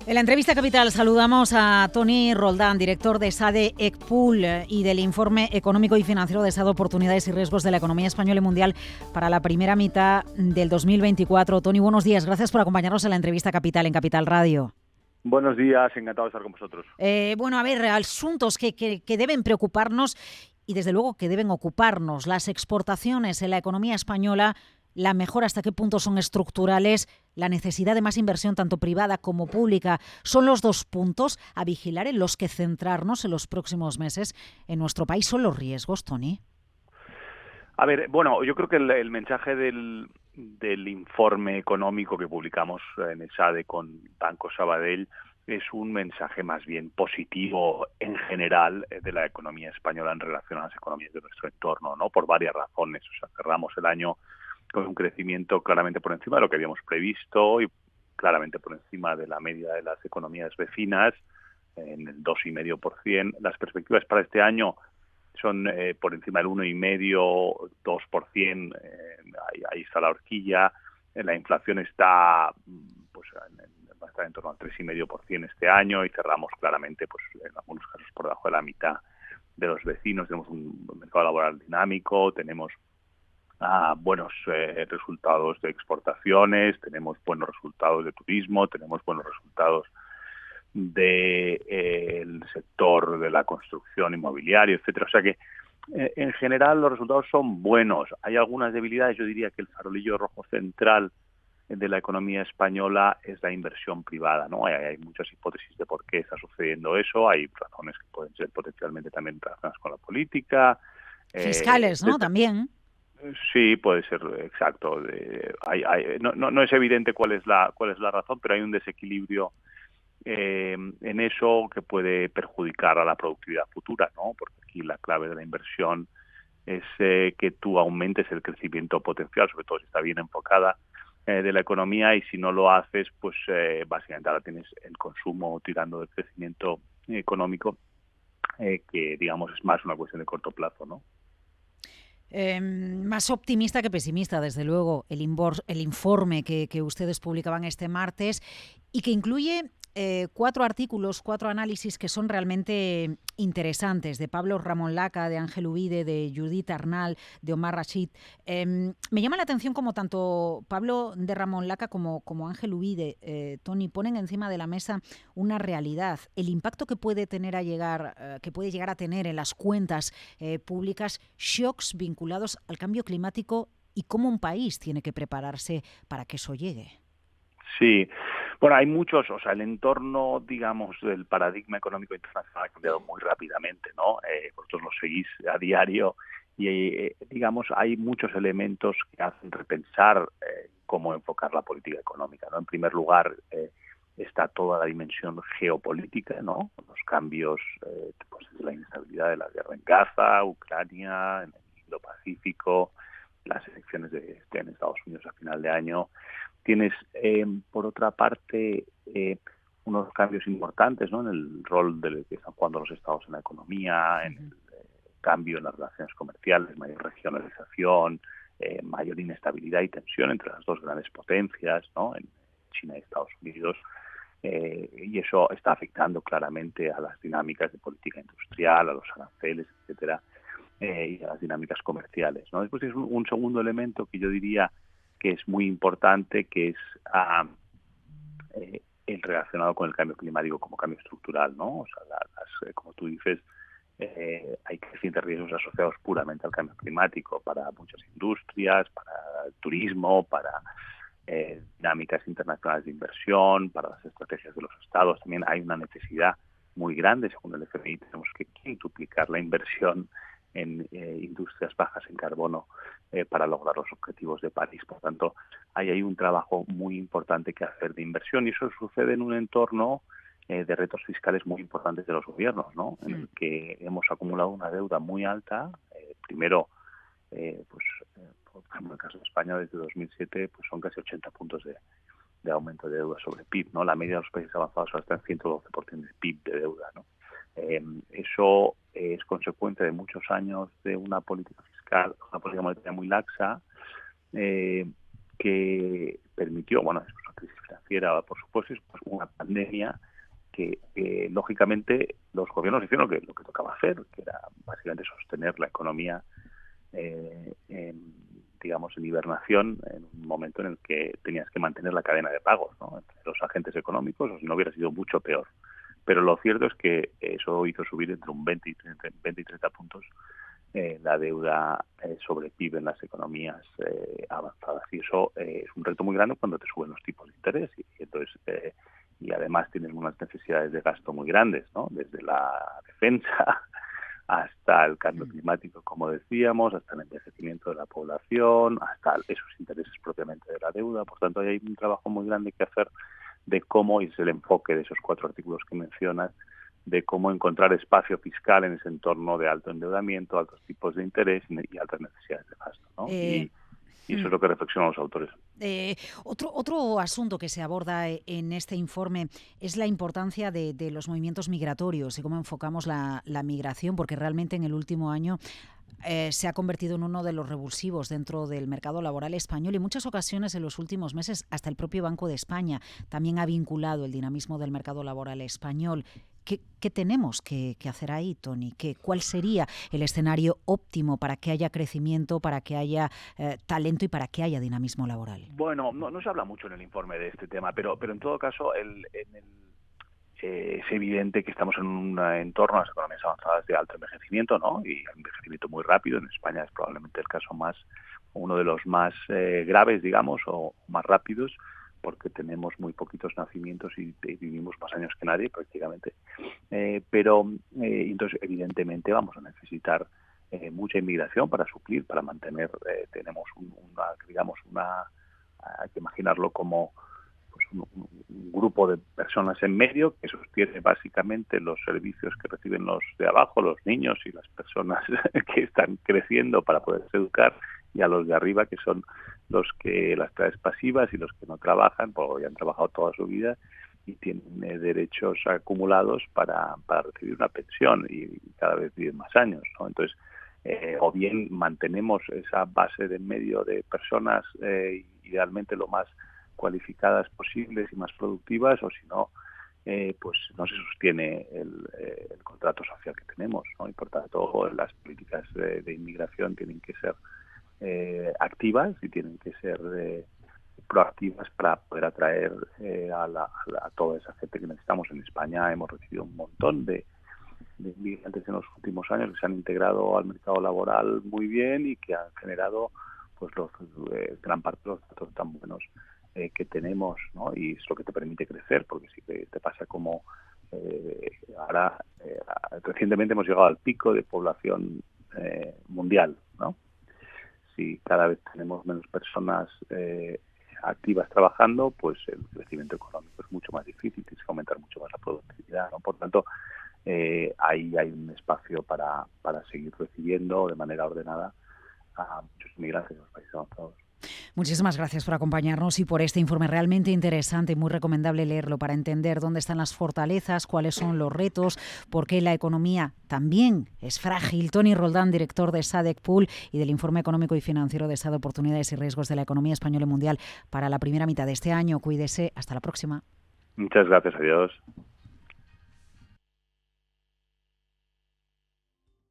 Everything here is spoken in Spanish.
En la entrevista Capital saludamos a Toni Roldán, director de SADE ECPUL y del Informe Económico y Financiero de SADE Oportunidades y Riesgos de la Economía Española y Mundial para la primera mitad del 2024. Toni, buenos días. Gracias por acompañarnos en la entrevista Capital en Capital Radio. Buenos días, encantado de estar con vosotros. Bueno, a ver, asuntos que deben preocuparnos y desde luego que deben ocuparnos. Las exportaciones en la economía española, la mejora hasta qué punto son estructurales, la necesidad de más inversión tanto privada como pública, son los dos puntos a vigilar en los que centrarnos en los próximos meses en nuestro país. ¿Son los riesgos, Toni? A ver, bueno, yo creo que el mensaje del informe económico que publicamos en el SADE con Banco Sabadell es un mensaje más bien positivo en general de la economía española en relación a las economías de nuestro entorno, ¿no? Por varias razones. O sea, cerramos el año con un crecimiento claramente por encima de lo que habíamos previsto y claramente por encima de la media de las economías vecinas, en el 2,5%. Las perspectivas para este año son por encima del 1,5%, 2%, ahí está la horquilla. La inflación está pues va a estar en torno al 3,5% este año y cerramos claramente pues en algunos casos por debajo de la mitad de los vecinos. Tenemos un mercado laboral dinámico, tenemos buenos resultados de exportaciones, tenemos buenos resultados de turismo, tenemos buenos resultados del sector de la construcción inmobiliaria, etcétera. O sea que en general los resultados son buenos. Hay algunas debilidades. Yo diría que el farolillo rojo central de la economía española es la inversión privada, ¿no? Hay muchas hipótesis de por qué está sucediendo eso. Hay razones que pueden ser potencialmente también relacionadas con la política. Fiscales, ¿no? También. Sí, puede ser, exacto. No es evidente cuál es la razón, pero hay un desequilibrio en eso que puede perjudicar a la productividad futura, ¿no? Porque aquí la clave de la inversión es que tú aumentes el crecimiento potencial, sobre todo si está bien enfocada, de la economía, y si no lo haces, pues básicamente ahora tienes el consumo tirando del crecimiento económico, que digamos es más una cuestión de corto plazo, ¿no? Más optimista que pesimista, desde luego, el informe que ustedes publicaban este martes y que incluye 4 artículos, 4 análisis que son realmente interesantes, de Pablo Ramón Laca, de Ángel Ubide, de Judith Arnal, de Omar Rashid. Me llama la atención como tanto Pablo de Ramón Laca como Ángel Ubide, Toni, ponen encima de la mesa una realidad, el impacto que puede llegar a tener en las cuentas públicas, shocks vinculados al cambio climático y cómo un país tiene que prepararse para que eso llegue. Sí, bueno, hay muchos, o sea, el entorno, digamos, del paradigma económico internacional ha cambiado muy rápidamente, ¿no? Vosotros lo seguís a diario y, digamos, hay muchos elementos que hacen repensar cómo enfocar la política económica, ¿no? En primer lugar, está toda la dimensión geopolítica, ¿no? Los cambios, pues la inestabilidad de la guerra en Gaza, Ucrania, en el Indo-Pacífico, las elecciones en Estados Unidos a final de año. Tienes, por otra parte, unos cambios importantes, ¿no? En el rol que están jugando los estados en la economía, en el cambio en las relaciones comerciales, mayor regionalización, mayor inestabilidad y tensión entre las dos grandes potencias, ¿no? En China y Estados Unidos. Y eso está afectando claramente a las dinámicas de política industrial, a los aranceles, etcétera, y a las dinámicas comerciales, ¿no? Después es un segundo elemento que yo diría que es muy importante, que es el relacionado con el cambio climático como cambio estructural, ¿no? O sea, como tú dices, hay crecientes riesgos asociados puramente al cambio climático para muchas industrias, para el turismo, para dinámicas internacionales de inversión, para las estrategias de los estados. También hay una necesidad muy grande, según el FMI, tenemos que quintuplicar la inversión en industrias bajas en carbono para lograr los objetivos de París. Por tanto, hay un trabajo muy importante que hacer de inversión, y eso sucede en un entorno de retos fiscales muy importantes de los gobiernos, ¿no? En el que hemos acumulado una deuda muy alta. Primero, por ejemplo, en el caso de España, desde 2007 pues son casi 80 puntos de aumento de deuda sobre PIB, ¿no? La media de los países avanzados ahora está en 112% de PIB de deuda, ¿no? Eso es consecuencia de muchos años de una política fiscal, una política monetaria muy laxa, que permitió, bueno, después de la crisis financiera produciera, por supuesto, pues una pandemia que lógicamente los gobiernos hicieron lo que tocaba hacer, que era básicamente sostener la economía digamos, en hibernación, en un momento en el que tenías que mantener la cadena de pagos, ¿no?, entre los agentes económicos, o si no hubiera sido mucho peor. Pero lo cierto es que eso hizo subir entre un 20 y 30 puntos la deuda sobre PIB en las economías avanzadas. Y eso es un reto muy grande cuando te suben los tipos de interés. Y entonces y además tienes unas necesidades de gasto muy grandes, ¿no?, desde la defensa hasta el cambio climático, como decíamos, hasta el envejecimiento de la población, hasta esos intereses propiamente de la deuda. Por tanto, hay un trabajo muy grande que hacer de cómo, y es el enfoque de esos 4 artículos que mencionas, de cómo encontrar espacio fiscal en ese entorno de alto endeudamiento, altos tipos de interés y altas necesidades de gasto, ¿no? Y eso es lo que reflexionan los autores. Otro asunto que se aborda en este informe es la importancia de los movimientos migratorios y cómo enfocamos la migración, porque realmente en el último año se ha convertido en uno de los revulsivos dentro del mercado laboral español y en muchas ocasiones en los últimos meses hasta el propio Banco de España también ha vinculado el dinamismo del mercado laboral español. ¿Qué tenemos que hacer ahí, Toni? ¿Cuál sería el escenario óptimo para que haya crecimiento, para que haya talento y para que haya dinamismo laboral? Bueno, no se habla mucho en el informe de este tema, pero en todo caso es evidente que estamos en un entorno, las economías avanzadas, de alto envejecimiento, ¿no? Y un envejecimiento muy rápido. En España es probablemente el caso uno de los más graves, digamos, o más rápidos, porque tenemos muy poquitos nacimientos y vivimos más años que nadie prácticamente. Entonces, evidentemente, vamos a necesitar mucha inmigración para suplir, para mantener. Tenemos hay que imaginarlo como pues un grupo de personas en medio que sostiene básicamente los servicios que reciben los de abajo, los niños y las personas que están creciendo para poderse educar, y a los de arriba, que son los que las clases pasivas y los que no trabajan, porque ya han trabajado toda su vida y tienen derechos acumulados para recibir una pensión y cada vez viven más años, ¿no? Entonces, o bien mantenemos esa base de medio de personas idealmente lo más cualificadas posibles y más productivas, o si no, pues no se sostiene el contrato social que tenemos, ¿no? Y por tanto las políticas de inmigración tienen que ser activas y tienen que ser proactivas para poder atraer a toda esa gente que necesitamos. En España hemos recibido un montón de inmigrantes en los últimos años que se han integrado al mercado laboral muy bien y que han generado pues gran parte de los datos tan buenos que tenemos, ¿no? Y es lo que te permite crecer, porque si te pasa como ahora recientemente hemos llegado al pico de población mundial, ¿no? Si cada vez tenemos menos personas activas trabajando, pues el crecimiento económico es mucho más difícil, tienes que aumentar mucho más la productividad, ¿no? Por tanto, ahí hay un espacio para seguir recibiendo de manera ordenada a muchos inmigrantes en los países avanzados. Muchísimas gracias por acompañarnos y por este informe realmente interesante y muy recomendable leerlo para entender dónde están las fortalezas, cuáles son los retos, por qué la economía también es frágil. Toni Roldán, director de SADC Pool y del Informe Económico y Financiero de Estado, Oportunidades y Riesgos de la Economía Española y Mundial para la primera mitad de este año. Cuídese. Hasta la próxima. Muchas gracias. Adiós.